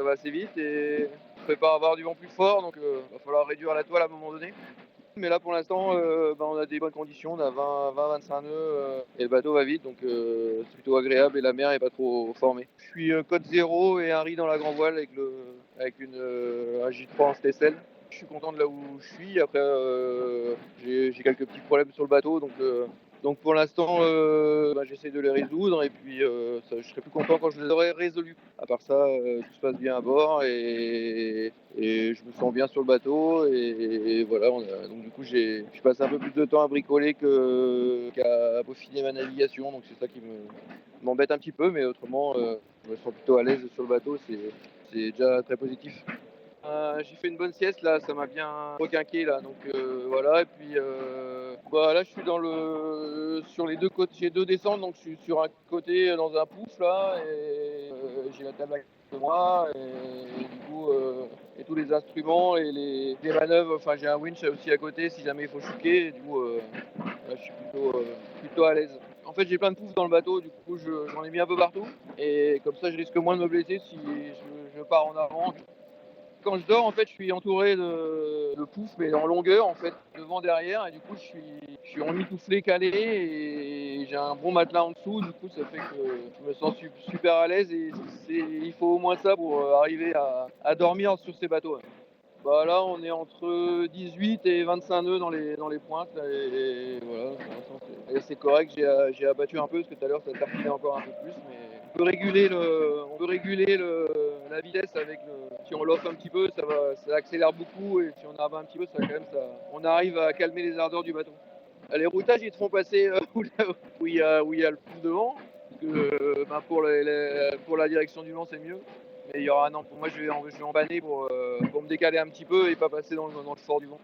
va assez vite et on prépare à avoir du vent plus fort, donc va falloir réduire la toile à un moment donné. Mais là pour l'instant, on a des bonnes conditions, on a 20-25 nœuds et le bateau va vite, donc c'est plutôt agréable et la mer est pas trop formée. Je suis côte 0 et un riz dans la grand voile un J3 en stessel. Je suis content de là où je suis. Après, j'ai quelques petits problèmes sur le bateau, donc pour l'instant, j'essaie de les résoudre et puis je serai plus content quand je les aurai résolus. À part ça, tout se passe bien à bord et je me sens bien sur le bateau et voilà. Donc du coup, je passe un peu plus de temps à bricoler qu'à peaufiner ma navigation. Donc c'est ça qui m'embête un petit peu, mais autrement, je me sens plutôt à l'aise sur le bateau. C'est déjà très positif. J'ai fait une bonne sieste là, ça m'a bien requinqué là, donc voilà. Et puis là, je suis sur les deux côtés, j'ai deux descentes, donc je suis sur un côté dans un pouf là, et j'ai la table à moi et du coup et tous les instruments et les manœuvres. Enfin, j'ai un winch aussi à côté si jamais il faut chouquer. Et du coup, là, je suis plutôt à l'aise. En fait, j'ai plein de poufs dans le bateau, du coup j'en ai mis un peu partout et comme ça, je risque moins de me blesser si je pars en avant. Quand je dors, en fait, je suis entouré de poufs, mais en longueur, en fait, devant, derrière, et du coup, je suis emmitouflé, calé, et j'ai un bon matelas en dessous. Du coup, ça fait que je me sens super à l'aise, et il faut au moins ça pour arriver à dormir sur ces bateaux. Là, on est entre 18 et 25 nœuds dans les pointes, là, et voilà, pour l'instant, c'est correct. J'ai abattu un peu, parce que tout à l'heure, ça tartinait encore un peu plus, mais on peut réguler la vitesse si on l'offre un petit peu, ça accélère beaucoup, et si on abat un petit peu, on arrive à calmer les ardeurs du bateau. Les routages, ils te font passer où il y a le plus de vent, parce que pour la direction du vent, c'est mieux. Mais il y aura, non, pour moi, je vais embaner pour me décaler un petit peu et pas passer dans le fort du vent.